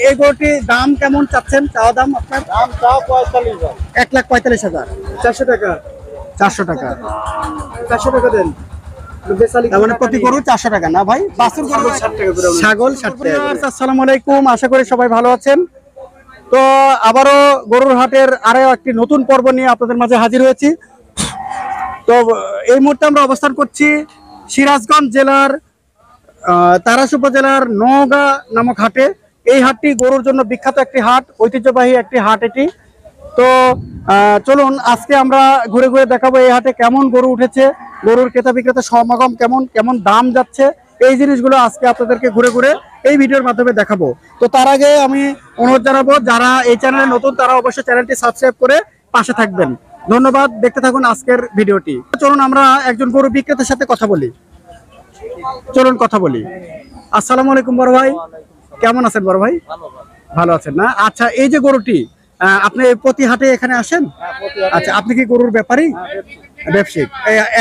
এই গরুটি দাম কেমন চাচ্ছেন? চাওয়া দাম আপনার? দাম চাও 45,000। 1,45,000। 400 টাকা। 400 টাকা। 400 টাকা দেন। তার মানে প্রতি গরু 400 টাকা না ভাই? বাছুর গরু 60 টাকা করে। ছাগল 60 টাকা। আসসালামু আলাইকুম, আশা করি সবাই ভালো আছেন। তো আবারও গরুর হাটের আরো একটি নতুন পর্ব নিয়ে আপনাদের মাঝে হাজির হয়েছি। তো এই মুহূর্তে আমরা অবস্থান করছি সিরাজগঞ্জ জেলার তারাস উপজেলার নওগাঁ নামক হাটে। এই হাটটি গরুর জন্য বিখ্যাত একটি হাট, ঐতিহ্যবাহী একটি হাট এটি। তো চলুন আজকে আমরা ঘুরে ঘুরে দেখাবো এই হাটে কেমন গরু উঠেছে, গরুর ক্রেতা বিক্রেতা সমাগম কেমন, কেমন দাম যাচ্ছে, এই জিনিসগুলো আজকে আপনাদেরকে ঘুরে ঘুরে এই ভিডিওর মাধ্যমে দেখাবো। তো তার আগে আমি অনুরোধ জানাবো, যারা এই চ্যানেলে নতুন তারা অবশ্যই চ্যানেলটি সাবস্ক্রাইব করে পাশে থাকবেন। ধন্যবাদ, দেখতে থাকুন আজকের ভিডিওটি। চলুন আমরা একজন গরু বিক্রেতার সাথে কথা বলি। চলুন কথা বলি। আসসালামু আলাইকুম বড় ভাই, কেমন আছেন বড় ভাই? ভালো আছেন না? আচ্ছা, এই যে গরুটি আপনি প্রতি হাটে এখানে আসেন? আচ্ছা, আপনি কি গরুর ব্যাপারী? ব্যবসায়িক,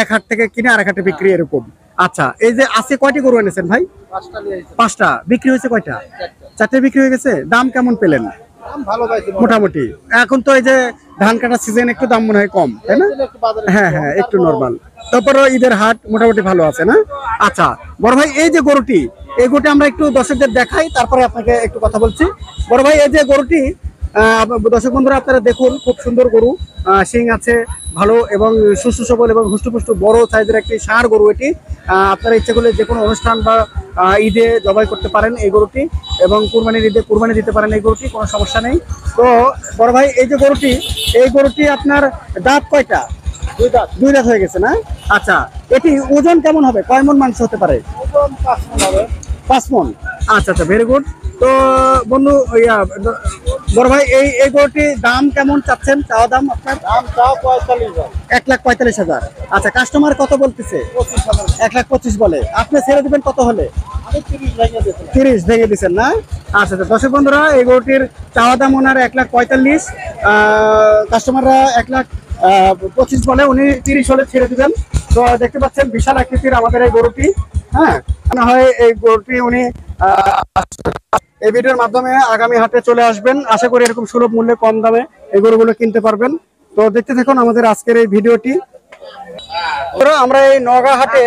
এক হাট থেকে কিনে আরেক হাটে বিক্রি এরকম? আচ্ছা, এই যে আজকে কয়টি গরু এনেছেন ভাই? 5টা। বিক্রি হয়েছে কয়টা? 4টে বিক্রি হয়ে গেছে। দাম কেমন পেলেন? মোটামুটি। এখন তো এই যে ধান কাটার সিজন, একটু দাম মনে হয় কম, তাই না? হ্যাঁ হ্যাঁ, একটু নরমাল। তারপরে ঈদের হাট মোটামুটি ভালো আছে না? আচ্ছা বড় ভাই, এই যে গরুটি, এই গরুটি আমরা একটু দর্শকদের দেখাই, তারপরে আপনাকে একটু কথা বলছি। বড় ভাই, এই যে গরুটি দর্শক বন্ধুরা আপনারা দেখুন, খুব সুন্দর গরু, শিং আছে ভালো এবং সুস্থ সবল এবং হুষ্টপুষ্ট বড় সাইজের একটি ষাঁড় গরু এটি। আপনারা ইচ্ছে করলে যে কোনো অনুষ্ঠান বা ঈদে জবাই করতে পারেন এই গরুটি, এবং কুরবানির ঈদে কুরবানি দিতে পারেন এই গরুটি, কোনো সমস্যা নেই। তো বড় ভাই, এই যে গরুটি, এই গরুটি আপনার দাঁত কয়টা? 2 দাঁত হয়ে গেছে না? আচ্ছা, এটি ওজন কেমন হবে? কয় মণ মাংস হতে পারে? 5 মণ। আচ্ছা আচ্ছা, ভেরি গুড। তো বন্ধু, বড় ভাই, এই গরুটির দাম কেমন চাচ্ছেন? চাওয়া দাম আপনার? দাম চাও 45,000। 1,45,000। আচ্ছা, কাস্টমার কত বলতেছে? 25,000। 1,25,000 বলে। আপনি ছেড়ে দিবেন কত হলে? আমি 30 ভেঙে দিয়েছিলাম। 30 ভেঙে দিচ্ছেন না? আচ্ছা আচ্ছা, দর্শক বন্ধুরা, এই গরুটির চাওয়া দাম ওনার 1,45,000, কাস্টমাররা 1,25,000 বলে, উনি 30 হলে ছেড়ে দিবেন। তো দেখতে পাচ্ছেন বিশাল আকৃতির আমাদের এই গরুটি। হ্যাঁ, মনে হয় এই গরুটি উনি এই ভিডিওর মাধ্যমে আগামী হাটে চলে আসবেন। আশা করি এরকম সুলভ মূল্যে কম দামে এই গরুগুলো কিনতে পারবেন। তো দেখতে থাকুন আমাদের আজকের এই ভিডিওটি। আমরা এই নওগাঁ হাটে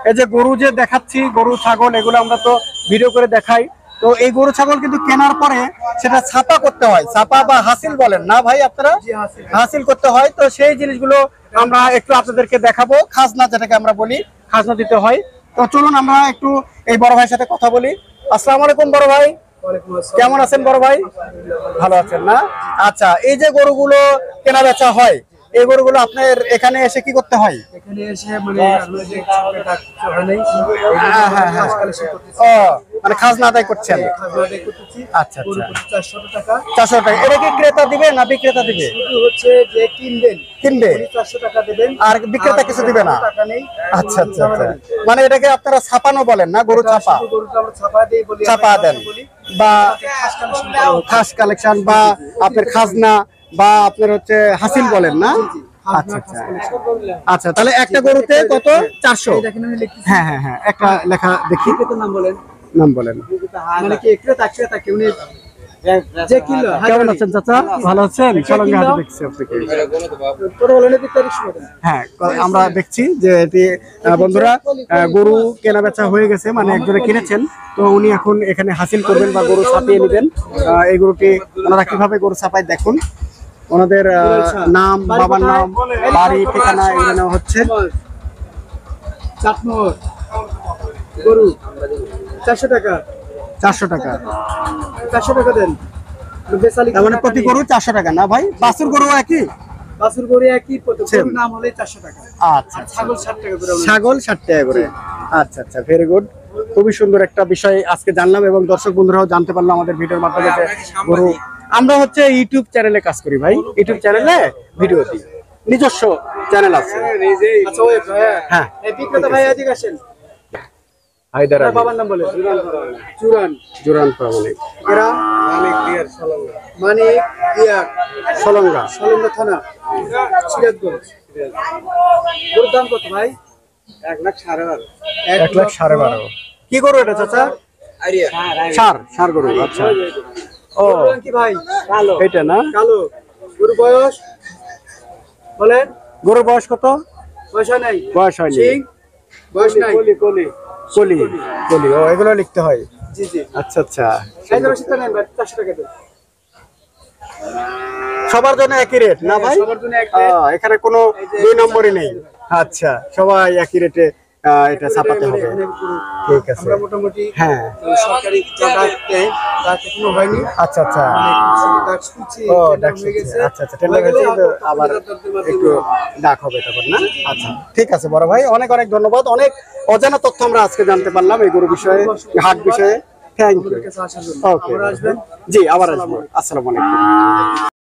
এই যে গরু যে দেখাচ্ছি, গরু ছাগল, এগুলো আমরা তো ভিডিও করে দেখাই। তো এই গরু ছাগল কিন্তু কেনার পরে সেটা ছাপা করতে হয়, ছাপা বা হাসিল বলেন না ভাই আপনারা? হাসিল করতে হয়। তো সেই জিনিসগুলো আমরা একটু আপনাদেরকে দেখাবো, খাজনা যেটাকে আমরা বলি, খাজনা দিতে হয়। তো চলুন আমরা একটু এই বড় ভাইয়ের সাথে কথা বলি। আসসালামু আলাইকুম বড় ভাই, কেমন আছেন বড় ভাই? ভালো আছেন না? আচ্ছা, এই যে গরুগুলো কেনা বেচা হয়, এই গরুগুলো আপনার এখানে এসে কি করতে হয়? এখানে এসে মানে আমরা যে টাকা নেই, হ্যাঁ হ্যাঁ হ্যাঁ, ও মানে খাজনা আদায় করছেন? খাজনা আদায় করতেছি। আচ্ছা আচ্ছা, 400 টাকা। 400 টাকা। এটা কি ক্রেতা দিবে না বিক্রেতা দিবে? শুধু হচ্ছে যে কিনবেন, কিনবে, 400 টাকা দেবেন, আর বিক্রেতা কিছু দিবে না? টাকা নেই। আচ্ছা আচ্ছা আচ্ছা, মানে এটাকে আপনারা ছাপানো বলেন না? গরু ছাপা, গরুটা আমরা ছাপা দেই বলি, ছাপা দেন, বা খাস কালেকশন, বা আপনার খাজনা, বা আপনার হচ্ছে হাসিল বলেন না? আচ্ছা আচ্ছা আচ্ছা, তাহলে একটা গরুতে কত? 400। হ্যাঁ হ্যাঁ হ্যাঁ, একটা লেখা দেখি। নাম বলেন, নাম বলেন। মানে কি ক্রেতা উনি যে কিলো। কেমন আছেন চাচা? ভালো আছেন? সলঙ্গা হাটে দেখছি আপনাকে। হ্যাঁ, আমরা দেখছি যে এটি বন্ধুরা গরু কেনা বেচা হয়ে গেছে, মানে একজনে কিনেছেন, তো উনি এখন এখানে হাসিল করবেন বা গরু ছাপিয়ে নেবেন। এই গরুটি ওনারা কিভাবে গরু ছাপায় দেখুন, ওনাদের নাম, বাবার নাম, বাড়ি, ঠিকানা এগুলো নেওয়া হচ্ছে। গরু 400 টাকা। 400 টাকা। 400 টাকা দেন। তার মানে প্রতি গরু 400 টাকা না ভাই? বাছুর গরু একই? বাছুর গরু একই, গরুর নাম হলে 400 টাকা। আচ্ছা, ছাগল 60 টাকা করে। ছাগল 60 টাকা করে। আচ্ছা আচ্ছা, ভেরি গুড। খুবই সুন্দর একটা বিষয় আজকে জানলাম, এবং দর্শক বন্ধুরাও জানতে পারলো আমাদের ভিডিওর মাধ্যমে যে গরু। আমরা হচ্ছে ইউটিউব চ্যানেলে কাজ করি ভাই, ইউটিউব চ্যানেলে ভিডিও দিই, নিজস্ব চ্যানেল আছে। আচ্ছা ওই হ্যাঁ, এই বিক্রেতা ভাই এদিকে আসেন। হায়দার আলী। বাবার নাম বলে? জুরান। জুরান প্রামাণিক। গ্রাম মানিক দিয়ার, সলঙ্গা। সলঙ্গা থানা, সিরাজগঞ্জ। গরুর দাম কত ভাই? 1,12,500। 1,12,500। কি গরু এটা চাচা? ষাঁড় গরু। আচ্ছা, ও গরুর রং কি ভাই? কালো। এটা না? কালো। গরুর বয়স বলেন? গরুর বয়স কত? বয়স হয় নাই? বয়স হয়নি। সিং? বয়স নাই? কলি কলি, ও এগুলো লিখতে হয়। জি জি। আচ্ছা আচ্ছা। এই যে রসিদটা নেন ভাই, 400 টাকা দেন। সবার জন্য একই রেট না ভাই? সবার জন্য এক rate। এখানে কোনো এই যে 2 নম্বরই নেই। আচ্ছা, সবাই একই রেটে এটা ছাপাতে মানে হবে। এখানে ঠিক আছে। আমরা মোটামুটি হ্যাঁ। সরকারি জায়গাতে ডাক এখনো হয়নি। আচ্ছা আচ্ছা। ডাক শুনছি, ও tender ডাক হয়ে গেছে। আচ্ছা আচ্ছা, টেন্ডার হয়েছে, কিন্তু আবার একটু ডাক হবে তখন না? আচ্ছা ঠিক আছে বড় ভাই, অনেক অনেক ধন্যবাদ। অনেক অজানা তথ্য আমরা আজকে জানতে পারলাম এই গরু বিষয়ে, হাট বিষয়ে। Thank you. আমাদের কাছে আসার জন্য। ওকে, আবার আসবেন। জি আবার আসবো। আসসালামু আলাইকুম।